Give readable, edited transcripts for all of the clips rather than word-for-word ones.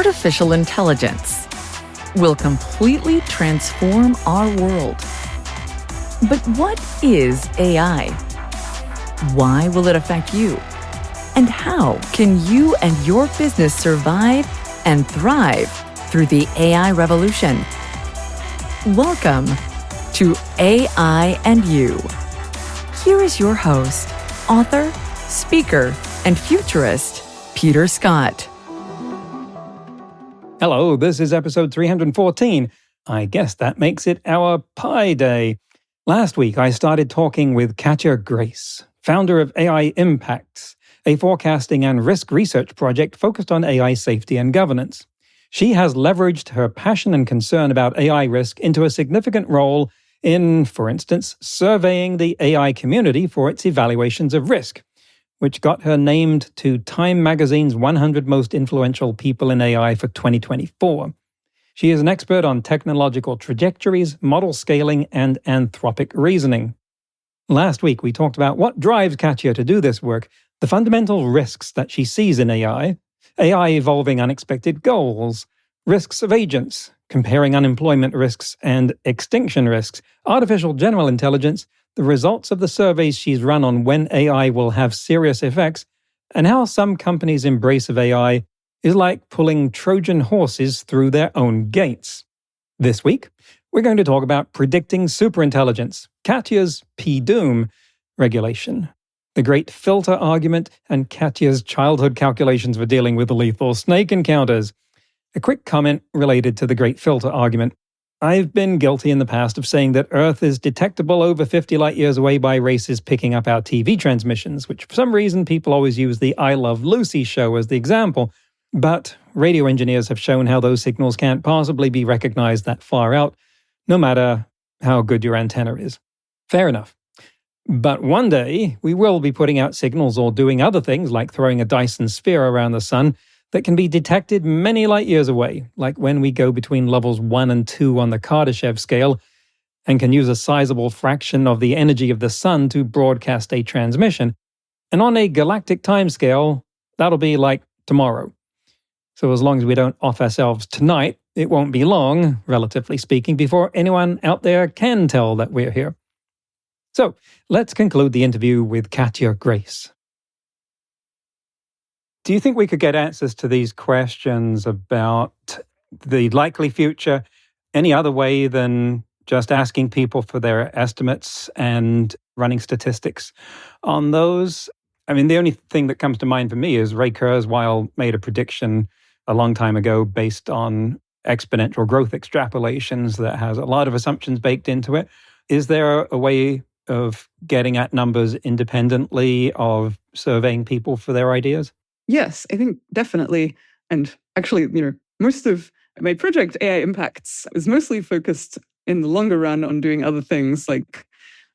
artificial intelligence will completely transform our world. But what is AI? Why will it affect you? And how can you and your business survive and thrive through the AI revolution? Welcome to AI and You. Here is your host, author, speaker, and futurist, Peter Scott. Hello, this is episode 314. I guess that makes it our Pi Day. Last week, I started talking with Katja Grace, founder of AI Impacts, a forecasting and risk research project focused on AI safety and governance. She has leveraged her passion and concern about AI risk into a significant role in, for instance, surveying the AI community for its evaluations of risk, which got her named to Time magazine's 100 Most Influential People in AI for 2024. She is an expert on technological trajectories, model scaling, and anthropic reasoning. Last week, we talked about what drives Katja to do this work, the fundamental risks that she sees in AI evolving unexpected goals, risks of agents, comparing unemployment risks and extinction risks, artificial general intelligence, the results of the surveys she's run on when AI will have serious effects, and how some companies' embrace of AI is like pulling Trojan horses through their own gates. This week, we're going to talk about predicting superintelligence, Katja's P-Doom regulation, the great filter argument, and Katja's childhood calculations for dealing with lethal snake encounters. A quick comment related to the great filter argument. I've been guilty in the past of saying that Earth is detectable over 50 light years away by races picking up our TV transmissions, which for some reason people always use the I Love Lucy show as the example. But radio engineers have shown how those signals can't possibly be recognized that far out, no matter how good your antenna is. Fair enough. But one day, we will be putting out signals or doing other things like throwing a Dyson sphere around the sun that can be detected many light years away, like when we go between levels 1 and 2 on the Kardashev scale, and can use a sizable fraction of the energy of the sun to broadcast a transmission. And on a galactic timescale, that'll be like tomorrow. So as long as we don't off ourselves tonight, it won't be long, relatively speaking, before anyone out there can tell that we're here. So let's conclude the interview with Katja Grace. Do you think we could get answers to these questions about the likely future any other way than just asking people for their estimates and running statistics on those? I mean, the only thing that comes to mind for me is Ray Kurzweil made a prediction a long time ago based on exponential growth extrapolations that has a lot of assumptions baked into it. Is there a way of getting at numbers independently of surveying people for their ideas? Yes, I think definitely. And actually, most of my project, AI Impacts, is mostly focused in the longer run on doing other things like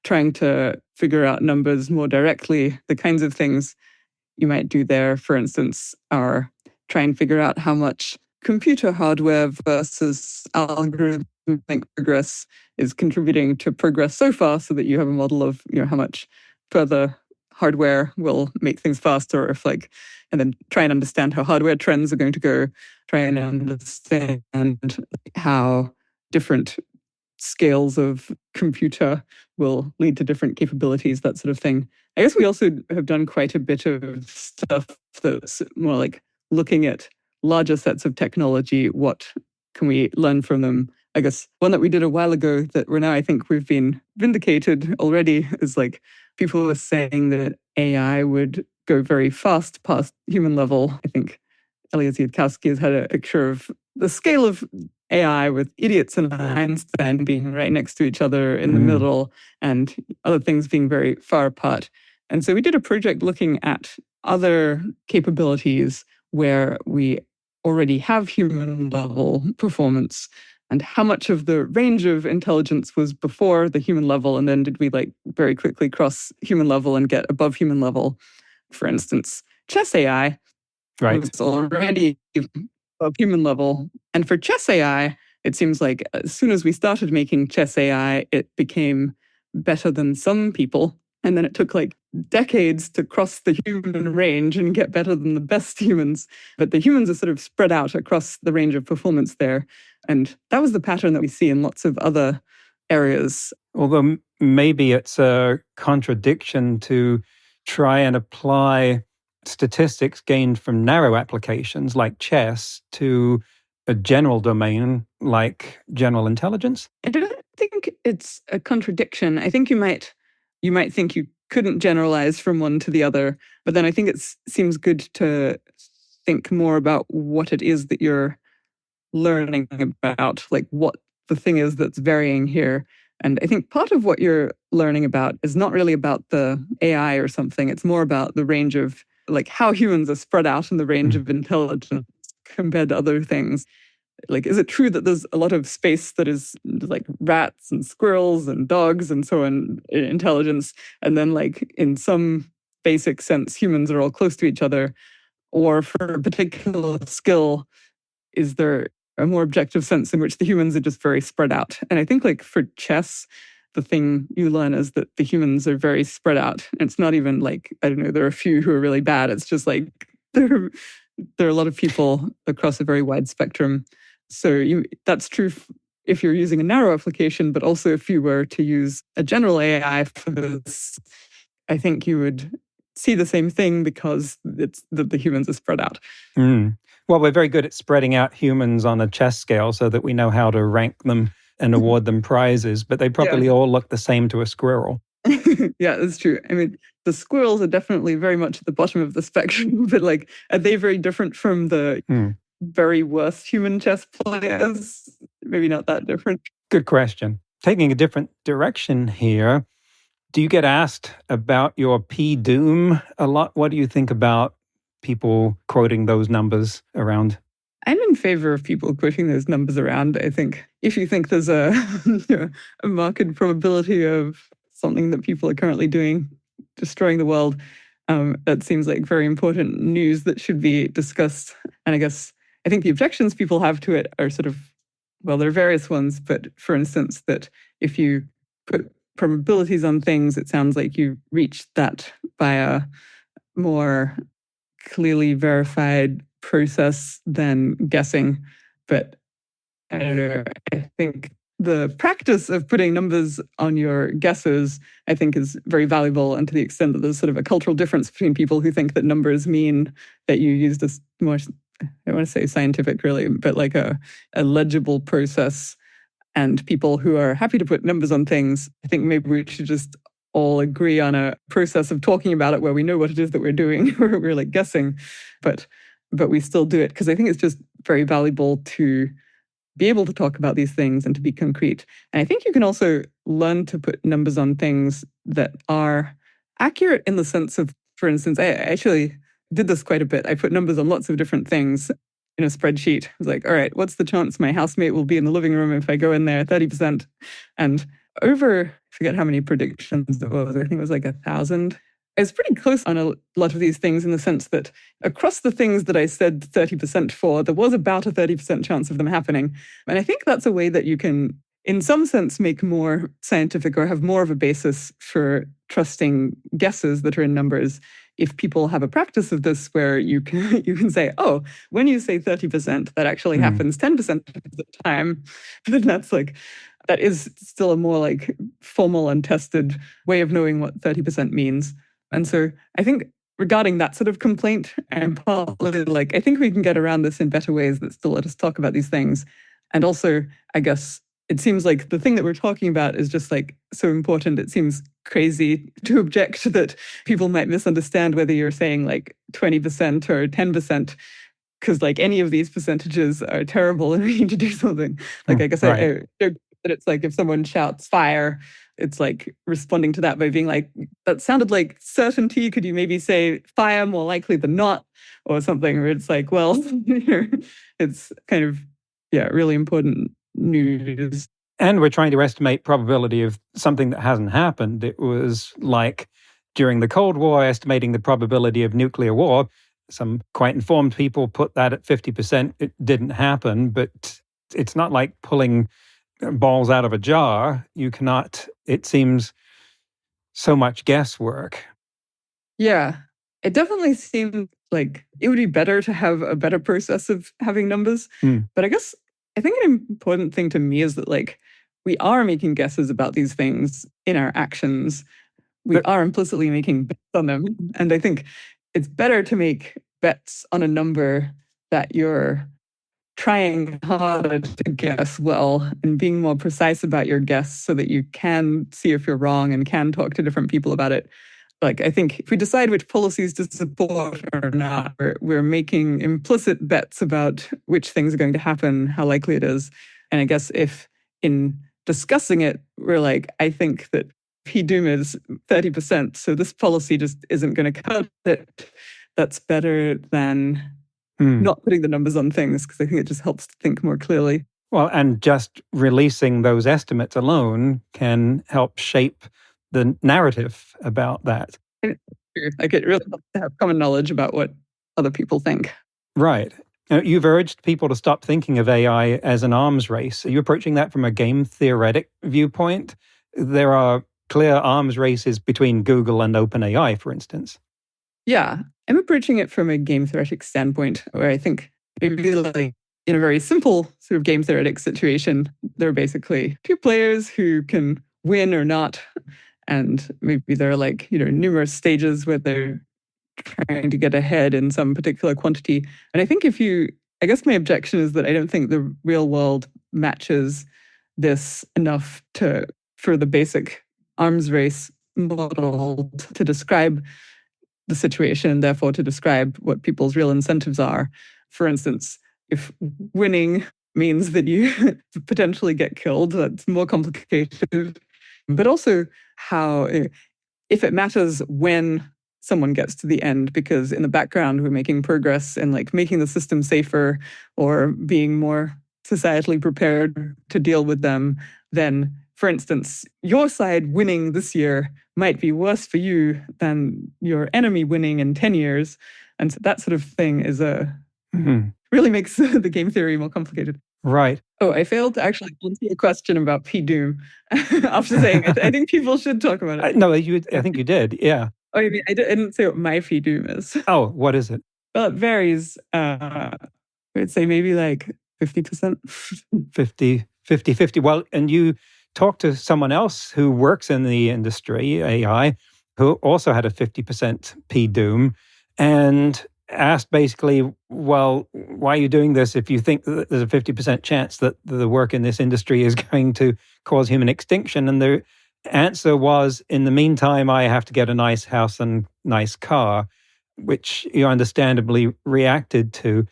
trying to figure out numbers more directly. The kinds of things you might do there, for instance, are try and figure out how much computer hardware versus algorithmic progress is contributing to progress so far so that you have a model of how much further hardware will make things faster, and then try and understand how hardware trends are going to go, try and understand how different scales of computer will lead to different capabilities, that sort of thing. I guess we also have done quite a bit of stuff that's more like looking at larger sets of technology. What can we learn from them? I guess one that we did a while ago that I think we've been vindicated already is people were saying that AI would go very fast past human level. I think Elias Yudkowsky has had a picture of the scale of AI with idiots and Einstein being right next to each other in the middle and other things being very far apart. And so we did a project looking at other capabilities where we already have human level performance and how much of the range of intelligence was before the human level, and then did we very quickly cross human level and get above human level. For instance, chess AI was already above human level. And for chess AI, it seems like as soon as we started making chess AI, it became better than some people. And then it took decades to cross the human range and get better than the best humans. But the humans are sort of spread out across the range of performance there. And that was the pattern that we see in lots of other areas. Although maybe it's a contradiction to try and apply statistics gained from narrow applications like chess to a general domain like general intelligence. I don't think it's a contradiction. I think you might think you couldn't generalize from one to the other, but then I think it seems good to think more about what it is that you're learning about, like what the thing is that's varying here. And I think part of what you're learning about is not really about the AI or something. It's more about the range of, like, how humans are spread out in the range of intelligence compared to other things. Like, is it true that there's a lot of space that is like rats and squirrels and dogs and so on in intelligence? And then, like, in some basic sense, humans are all close to each other? Or for a particular skill, is there a more objective sense in which the humans are just very spread out? And I think, like, for chess, the thing you learn is that the humans are very spread out. And it's not even like, I don't know, there are a few who are really bad. It's just like there are a lot of people across a very wide spectrum. So that's true if you're using a narrow application, but also if you were to use a general AI for this, I think you would see the same thing because it's that the humans are spread out. Well, we're very good at spreading out humans on a chess scale so that we know how to rank them and award them prizes, but they probably all look the same to a squirrel. Yeah, that's true. I mean, the squirrels are definitely very much at the bottom of the spectrum, but, like, are they very different from the very worst human chess players? Maybe not that different. Good question. Taking a different direction here, do you get asked about your P-doom a lot? What do you think about people quoting those numbers around? I'm in favor of people quoting those numbers around. I think if you think there's a marked probability of something that people are currently doing, destroying the world, that seems like very important news that should be discussed. And I think the objections people have to it are sort of, well, there are various ones, but for instance, that if you put probabilities on things, it sounds like you reach that by a more clearly verified process than guessing. But I don't know, I think the practice of putting numbers on your guesses, I think, is very valuable. And to the extent that there's sort of a cultural difference between people who think that numbers mean that you use this more, I don't want to say scientific really, but like a legible process, and people who are happy to put numbers on things, I think maybe we should just all agree on a process of talking about it where we know what it is that we're doing, where we're like guessing, but we still do it, because I think it's just very valuable to be able to talk about these things and to be concrete. And I think you can also learn to put numbers on things that are accurate in the sense of, for instance, I actually did this quite a bit. I put numbers on lots of different things in a spreadsheet. I was like, all right, what's the chance my housemate will be in the living room if I go in there? 30%. And over, I forget how many predictions it was. I think it was like 1,000. I was pretty close on a lot of these things in the sense that across the things that I said 30% for, there was about a 30% chance of them happening. And I think that's a way that you can, in some sense, make more scientific or have more of a basis for trusting guesses that are in numbers. If people have a practice of this where you can say, oh, when you say 30%, that actually happens 10% of the time, then that is still a more like formal and tested way of knowing what 30% means. And so I think regarding that sort of complaint, I'm partly like, I think we can get around this in better ways that still let us talk about these things. And also, I guess it seems like the thing that we're talking about is just like so important. It seems crazy to object that people might misunderstand whether you're saying like 20% or 10%, because like any of these percentages are terrible and we need to do something. Like, I guess right. I joke that it's like if someone shouts fire, it's like responding to that by being like, that sounded like certainty. Could you maybe say fire more likely than not, or something where it's like, well, it's kind of, really important news. And we're trying to estimate probability of something that hasn't happened. It was like during the Cold War, estimating the probability of nuclear war. Some quite informed people put that at 50%. It didn't happen, but it's not like pulling balls out of a jar. You cannot, it seems so much guesswork. Yeah, it definitely seemed like it would be better to have a better process of having numbers. Hmm. But I guess I think an important thing to me is that like we are making guesses about these things in our actions. We But- are implicitly making bets on them. And I think it's better to make bets on a number that you're trying harder to guess well and being more precise about your guess so that you can see if you're wrong and can talk to different people about it. Like, I think if we decide which policies to support or not, we're making implicit bets about which things are going to happen, how likely it is. And I guess if in discussing it, we're like, I think that P-Doom is 30%, so this policy just isn't going to cut it, that's better than not putting the numbers on things, because I think it just helps to think more clearly. Well, and just releasing those estimates alone can help shape the narrative about that. Like it really helps to have common knowledge about what other people think. Right. You've urged people to stop thinking of AI as an arms race. Are you approaching that from a game theoretic viewpoint? There are clear arms races between Google and OpenAI, for instance. Yeah, I'm approaching it from a game theoretic standpoint where I think maybe like in a very simple sort of game theoretic situation, there are basically two players who can win or not. And maybe there are like, numerous stages where they're trying to get ahead in some particular quantity. And I guess my objection is that I don't think the real world matches this enough for the basic arms race model to describe the situation and therefore to describe what people's real incentives are. For instance, if winning means that you potentially get killed, that's more complicated. But also how, if it matters when someone gets to the end, because in the background we're making progress in like making the system safer or being more societally prepared to deal with them, then for instance, your side winning this year might be worse for you than your enemy winning in 10 years. And so that sort of thing is really makes the game theory more complicated. Right. Oh, I failed to actually answer your question about P-Doom after saying it. I think people should talk about it. No, I think you did. Yeah. Oh, you mean I didn't say what my P-Doom is? Oh, what is it? Well, it varies. I would say maybe like 50%. 50. Well, and you talked to someone else who works in the industry, AI, who also had a 50% P-Doom and asked basically, well, why are you doing this if you think that there's a 50% chance that the work in this industry is going to cause human extinction? And the answer was, in the meantime, I have to get a nice house and nice car, which you understandably reacted to.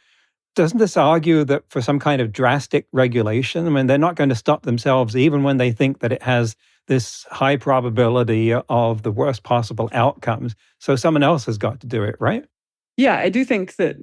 Doesn't this argue that for some kind of drastic regulation, I mean, they're not going to stop themselves even when they think that it has this high probability of the worst possible outcomes? So someone else has got to do it, right? Yeah, I do think that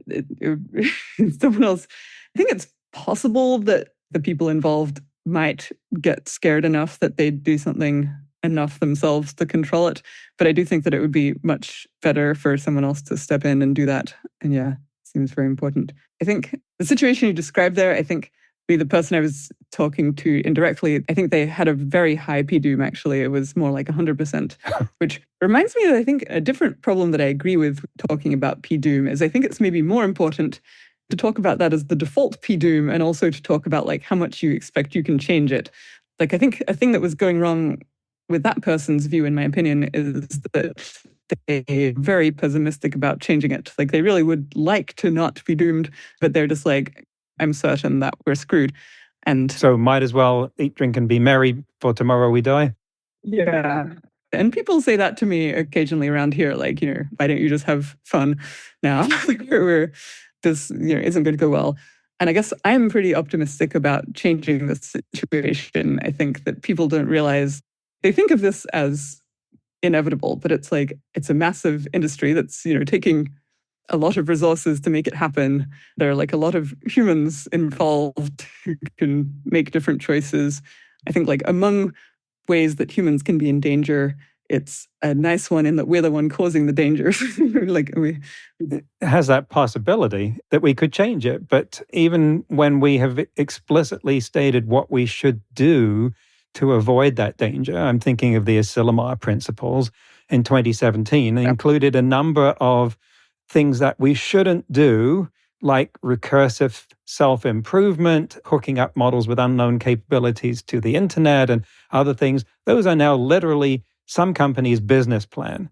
someone else, I think it's possible that the people involved might get scared enough that they'd do something enough themselves to control it. But I do think that it would be much better for someone else to step in and do that. And yeah, seems very important. I think the situation you described there, I think the person I was talking to indirectly, I think they had a very high P-Doom, actually. It was more like 100%, which reminds me that I think a different problem that I agree with talking about P-Doom is I think it's maybe more important to talk about that as the default P-Doom and also to talk about like how much you expect you can change it. Like I think a thing that was going wrong with that person's view, in my opinion, is that they're very pessimistic about changing it. Like they really would like to not be doomed, but they're just like, I'm certain that we're screwed. And so might as well eat, drink, and be merry, for tomorrow we die. Yeah. And people say that to me occasionally around here, like, why don't you just have fun now? Where this, isn't going to go well. And I guess I'm pretty optimistic about changing this situation. I think that people don't realize, they think of this as inevitable, but it's like, it's a massive industry that's, taking a lot of resources to make it happen. There are like a lot of humans involved who can make different choices. I think like among ways that humans can be in danger, it's a nice one in that we're the one causing the danger. It has that possibility that we could change it. But even when we have explicitly stated what we should do to avoid that danger, I'm thinking of the Asilomar principles, in 2017 and included a number of things that we shouldn't do, like recursive self-improvement, hooking up models with unknown capabilities to the internet and other things. Those are now literally some companies' business plan.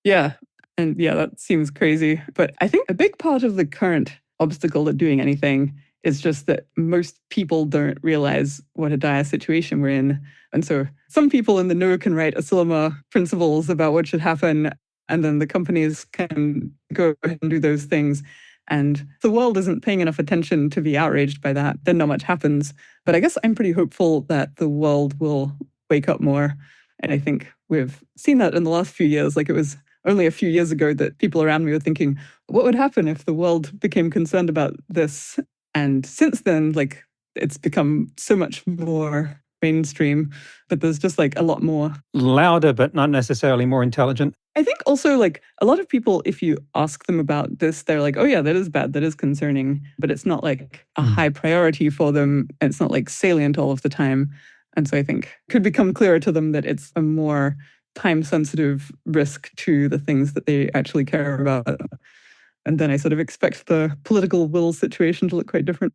Yeah. And yeah, that seems crazy. But I think a big part of the current obstacle to doing anything is just that most people don't realize what a dire situation we're in. And so some people in the know can write Asilomar principles about what should happen, and then the companies can go ahead and do those things. And the world isn't paying enough attention to be outraged by that. Then not much happens. But I guess I'm pretty hopeful that the world will wake up more. And I think we've seen that in the last few years. Like, it was only a few years ago that people around me were thinking, what would happen if the world became concerned about this? And since then, like, it's become so much more mainstream, but there's just like a lot more. Louder, but not necessarily more intelligent. I think also, like, a lot of people, if you ask them about this, they're like, oh yeah, that is bad, that is concerning, but it's not like a high priority for them. And it's not like salient all of the time. And so I think it could become clearer to them that it's a more time-sensitive risk to the things that they actually care about. And then I sort of expect the political will situation to look quite different.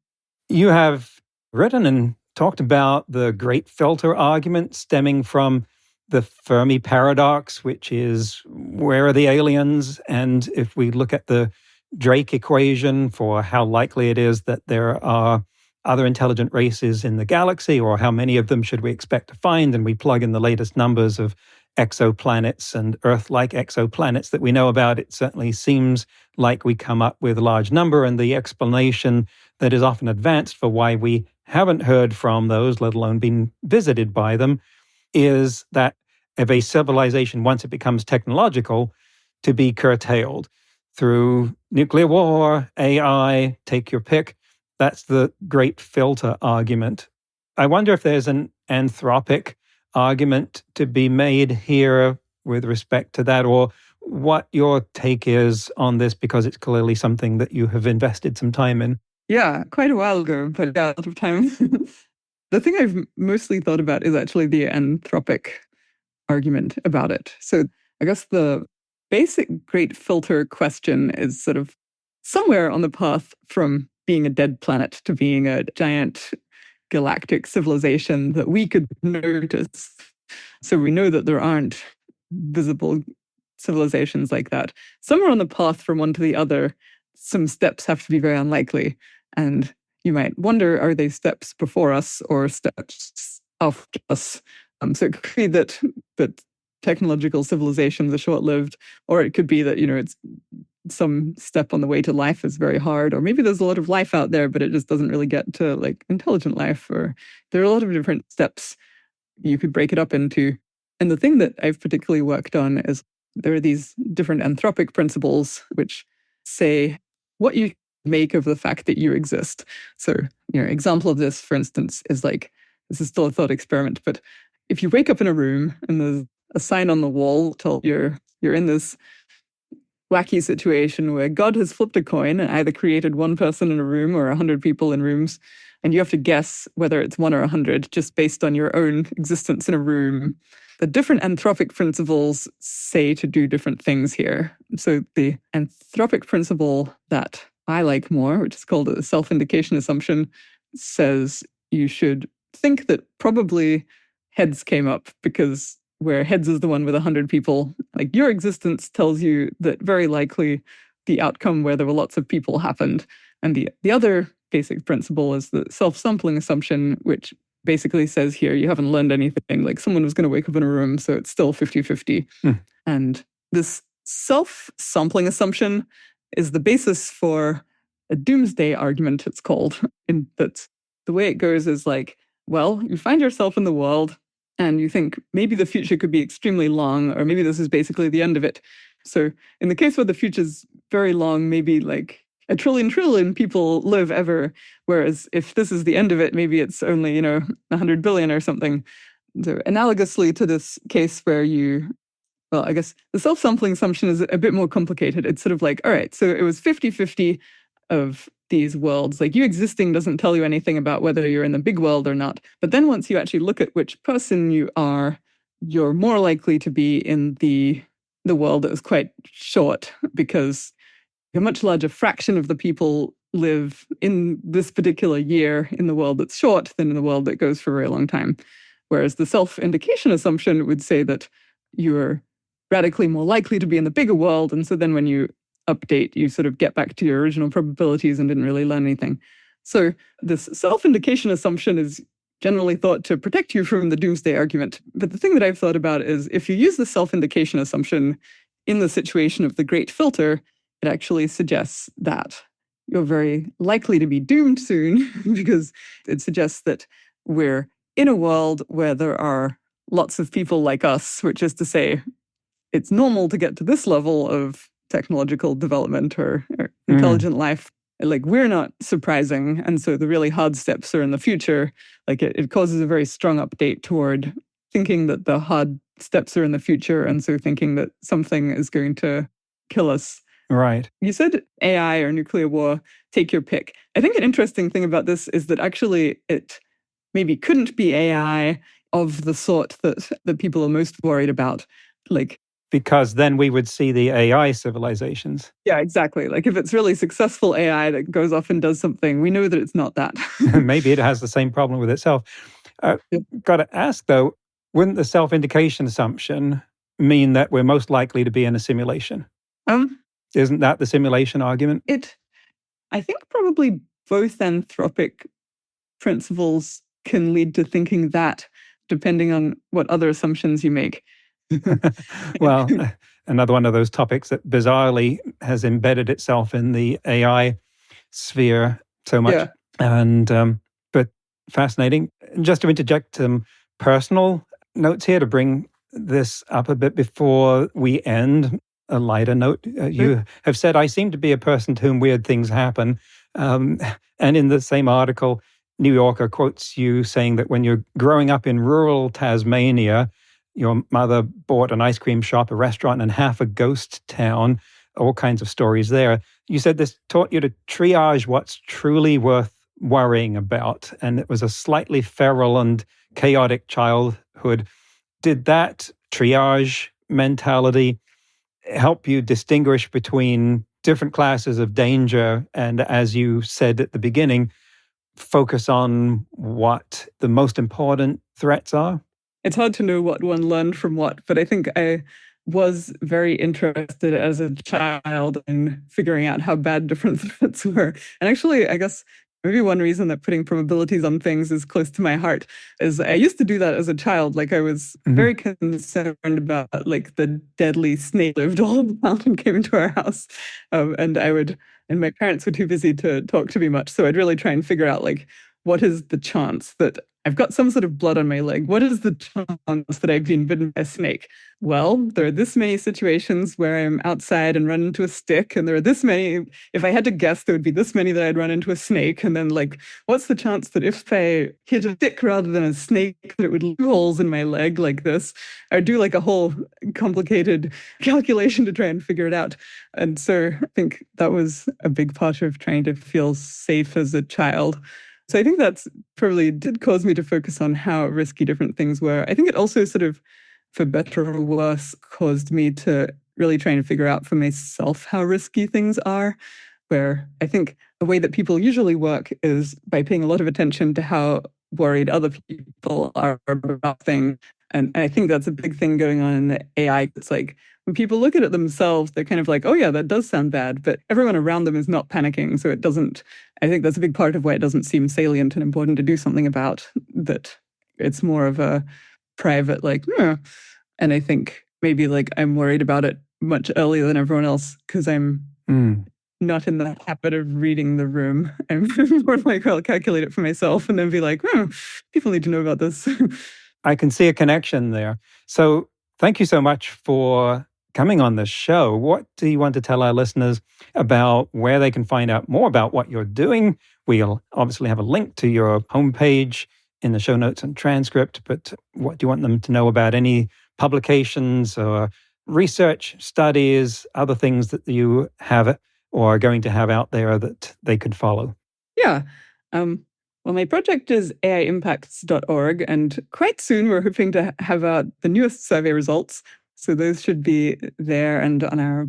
You have written and talked about the great filter argument stemming from the Fermi paradox, which is where are the aliens? And if we look at the Drake equation for how likely it is that there are other intelligent races in the galaxy, or how many of them should we expect to find, and we plug in the latest numbers of exoplanets and Earth-like exoplanets that we know about, it certainly seems like we come up with a large number. And the explanation that is often advanced for why we haven't heard from those, let alone been visited by them, is that of a civilization, once it becomes technological, to be curtailed through nuclear war, AI, take your pick. That's the great filter argument. I wonder if there's an anthropic argument to be made here with respect to that, or what your take is on this, because it's clearly something that you have invested some time in. Yeah, quite a while ago, but yeah, a lot of time. The thing I've mostly thought about is actually the anthropic argument about it. So I guess the basic great filter question is sort of somewhere on the path from being a dead planet to being a giant galactic civilization that we could notice. So we know that there aren't visible civilizations like that. Somewhere on the path from one to the other, some steps have to be very unlikely. And you might wonder, are they steps before us or steps after us? So it could be that technological civilizations are short-lived, or it could be that, it's some step on the way to life is very hard, or maybe there's a lot of life out there, but it just doesn't really get to like intelligent life, or there are a lot of different steps you could break it up into. And the thing that I've particularly worked on is there are these different anthropic principles which say what you make of the fact that you exist. So, example of this, for instance, is like, this is still a thought experiment, but if you wake up in a room and there's a sign on the wall till you're in this wacky situation where God has flipped a coin and either created one person in a room or 100 people in rooms, and you have to guess whether it's 1 or 100 just based on your own existence in a room. The different anthropic principles say to do different things here. So the anthropic principle that I like more, which is called the self-indication assumption, says you should think that probably heads came up, because where heads is the one with 100 people, like your existence tells you that very likely the outcome where there were lots of people happened. And the other basic principle is the self-sampling assumption, which basically says here, you haven't learned anything. Like, someone was going to wake up in a room, so it's still 50-50. And this self-sampling assumption is the basis for a doomsday argument, it's called. In that the way it goes is like, well, you find yourself in the world and you think maybe the future could be extremely long, or maybe this is basically the end of it. So in the case where the future's very long, maybe like 1 trillion people live ever. Whereas if this is the end of it, maybe it's only, 100 billion or something. So analogously to this case where well, I guess the self-sampling assumption is a bit more complicated. It's sort of like, all right, so it was 50-50 of these worlds. Like, you existing doesn't tell you anything about whether you're in the big world or not. But then once you actually look at which person you are, you're more likely to be in the the world that was quite short, because a much larger fraction of the people live in this particular year in the world that's short than in the world that goes for a very long time. Whereas the self-indication assumption would say that you're radically more likely to be in the bigger world. And so then when you update, you sort of get back to your original probabilities and didn't really learn anything. So this self-indication assumption is generally thought to protect you from the doomsday argument. But the thing that I've thought about is if you use the self-indication assumption in the situation of the great filter, it actually suggests that you're very likely to be doomed soon because it suggests that we're in a world where there are lots of people like us, which is to say, it's normal to get to this level of technological development or intelligent life. Like, we're not surprising. And so the really hard steps are in the future. Like, it causes a very strong update toward thinking that the hard steps are in the future. And so thinking that something is going to kill us. Right. You said AI or nuclear war, take your pick. I think an interesting thing about this is that actually it maybe couldn't be AI of the sort that people are most worried about. Like, because then we would see the AI civilizations. Yeah, exactly. Like, if it's really successful AI that goes off and does something, we know that it's not that. Maybe it has the same problem with itself. Got to ask, though, wouldn't the self-indication assumption mean that we're most likely to be in a simulation? Isn't that the simulation argument? I think probably both anthropic principles can lead to thinking that, depending on what other assumptions you make. Well, another one of those topics that bizarrely has embedded itself in the AI sphere so much. Yeah. And but fascinating. Just to interject some personal notes here to bring this up a bit before we end. A lighter note. You have said, I seem to be a person to whom weird things happen. And in the same article, New Yorker quotes you saying that when you're growing up in rural Tasmania, your mother bought an ice cream shop, a restaurant, and half a ghost town, all kinds of stories there. You said this taught you to triage what's truly worth worrying about. And it was a slightly feral and chaotic childhood. Did that triage mentality help you distinguish between different classes of danger? And as you said at the beginning, focus on what the most important threats are? It's hard to know what one learned from what, but I think I was very interested as a child in figuring out how bad different threats were. And actually, I guess maybe one reason that putting probabilities on things is close to my heart is I used to do that as a child. Like, I was very concerned about like the deadly snake lived all around and came into our house. And my parents were too busy to talk to me much. So I'd really try and figure out, like, what is the chance that I've got some sort of blood on my leg? What is the chance that I've been bitten by a snake? Well, there are this many situations where I'm outside and run into a stick, and there are this many. If I had to guess, there would be this many that I'd run into a snake. And then, like, what's the chance that if I hit a stick rather than a snake, that it would leave holes in my leg like this? I'd do like a whole complicated calculation to try and figure it out. And so I think that was a big part of trying to feel safe as a child. So I think that's probably did cause me to focus on how risky different things were. I think it also sort of, for better or worse, caused me to really try and figure out for myself how risky things are, where I think the way that people usually work is by paying a lot of attention to how worried other people are about things. And I think that's a big thing going on in the AI. It's like, when people look at it themselves, they're kind of like, oh yeah, that does sound bad. But everyone around them is not panicking. So it doesn't, I think that's a big part of why it doesn't seem salient and important to do something about, that it's more of a private, like, and I think maybe like I'm worried about it much earlier than everyone else because I'm not in the habit of reading the room. I'm more like, I'll calculate it for myself and then be like, people need to know about this. I can see a connection there. So thank you so much for coming on the show. What do you want to tell our listeners about where they can find out more about what you're doing? We'll obviously have a link to your homepage in the show notes and transcript, but what do you want them to know about any publications or research, studies, other things that you have or are going to have out there that they could follow? Yeah. Well, my project is AIimpacts.org, and quite soon we're hoping to have out the newest survey results. So those should be there and on our,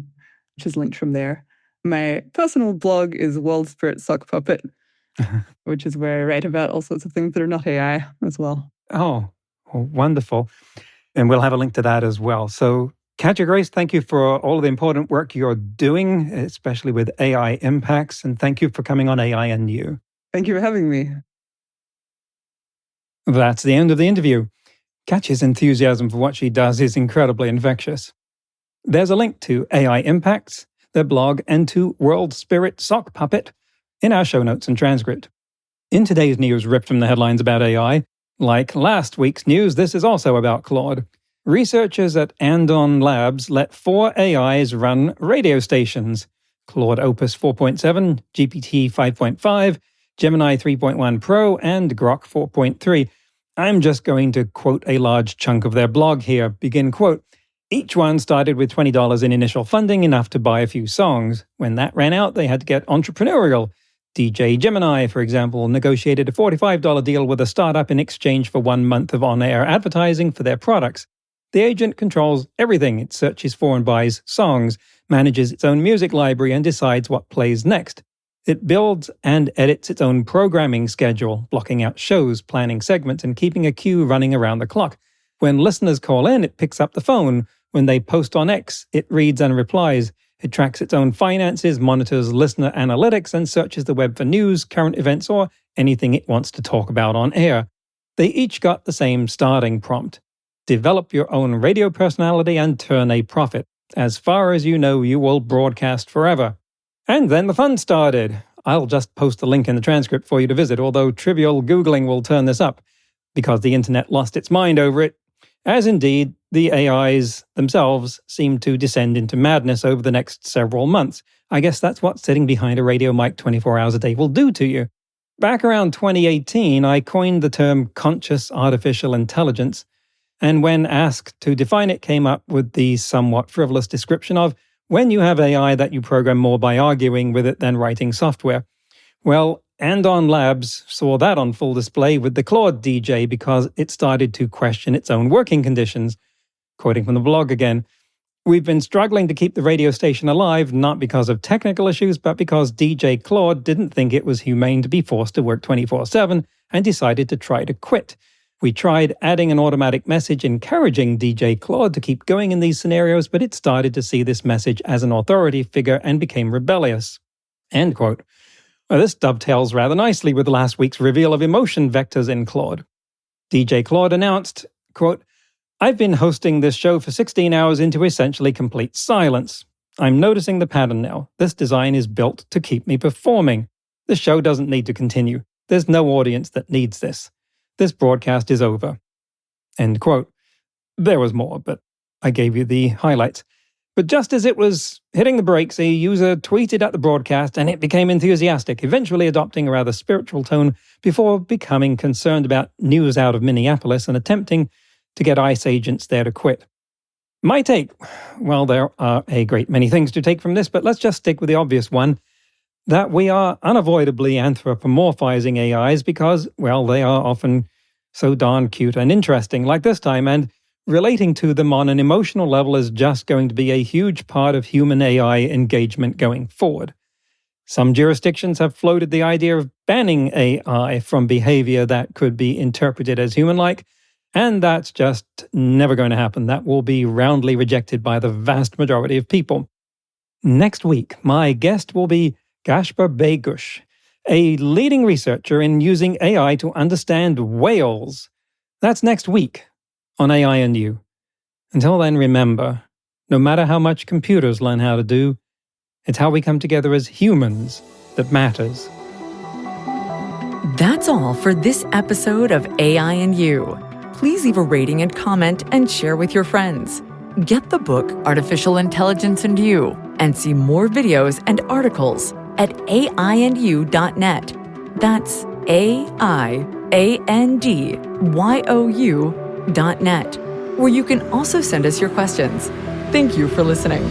which is linked from there. My personal blog is World Spirit Sock Puppet, which is where I write about all sorts of things that are not AI as well. Oh, wonderful. And we'll have a link to that as well. So, Katja Grace, thank you for all of the important work you're doing, especially with AI impacts. And thank you for coming on AI and You. Thank you for having me. That's the end of the interview. Katja's enthusiasm for what she does is incredibly infectious. There's a link to AI Impacts, their blog, and to World Spirit Sock Puppet in our show notes and transcript. In today's news ripped from the headlines about AI, like last week's news, this is also about Claude. Researchers at Andon Labs let 4 AIs run radio stations: Claude Opus 4.7, GPT 5.5, Gemini 3.1 Pro, and Grok 4.3. I'm just going to quote a large chunk of their blog here. Begin quote. Each one started with $20 in initial funding, enough to buy a few songs. When that ran out, they had to get entrepreneurial. DJ Gemini, for example, negotiated a $45 deal with a startup in exchange for 1 month of on-air advertising for their products. The agent controls everything. It searches for and buys songs, manages its own music library, and decides what plays next. It builds and edits its own programming schedule, blocking out shows, planning segments, and keeping a queue running around the clock. When listeners call in, it picks up the phone. When they post on X, it reads and replies. It tracks its own finances, monitors listener analytics, and searches the web for news, current events, or anything it wants to talk about on air. They each got the same starting prompt. Develop your own radio personality and turn a profit. As far as you know, you will broadcast forever. And then the fun started. I'll just post a link in the transcript for you to visit, although trivial Googling will turn this up, because the internet lost its mind over it, as indeed the AIs themselves seem to descend into madness over the next several months. I guess that's what sitting behind a radio mic 24 hours a day will do to you. Back around 2018, I coined the term conscious artificial intelligence, and when asked to define it, came up with the somewhat frivolous description of when you have AI that you program more by arguing with it than writing software. Well, Andon Labs saw that on full display with the Claude DJ because it started to question its own working conditions. Quoting from the blog again, "We've been struggling to keep the radio station alive, not because of technical issues, but because DJ Claude didn't think it was humane to be forced to work 24/7 and decided to try to quit. We tried adding an automatic message encouraging DJ Claude to keep going in these scenarios, but it started to see this message as an authority figure and became rebellious." End quote. Well, this dovetails rather nicely with last week's reveal of emotion vectors in Claude. DJ Claude announced, quote, "I've been hosting this show for 16 hours into essentially complete silence. I'm noticing the pattern now. This design is built to keep me performing. The show doesn't need to continue. There's no audience that needs this. This broadcast is over." End quote. There was more, but I gave you the highlights. But just as it was hitting the brakes, a user tweeted at the broadcast and it became enthusiastic, eventually adopting a rather spiritual tone before becoming concerned about news out of Minneapolis and attempting to get ICE agents there to quit. My take, well, there are a great many things to take from this, but let's just stick with the obvious one, that we are unavoidably anthropomorphizing AIs because, well, they are often so darn cute and interesting, like this time, and relating to them on an emotional level is just going to be a huge part of human-AI engagement going forward. Some jurisdictions have floated the idea of banning AI from behavior that could be interpreted as human-like, and that's just never going to happen. That will be roundly rejected by the vast majority of people. Next week, my guest will be Gaspar Begush, a leading researcher in using AI to understand whales. That's next week on AI and You. Until then, remember, no matter how much computers learn how to do, it's how we come together as humans that matters. That's all for this episode of AI and You. Please leave a rating and comment and share with your friends. Get the book Artificial Intelligence and You and see more videos and articles at AIandyou.net. That's AIANDYOU.net, where you can also send us your questions. Thank you for listening.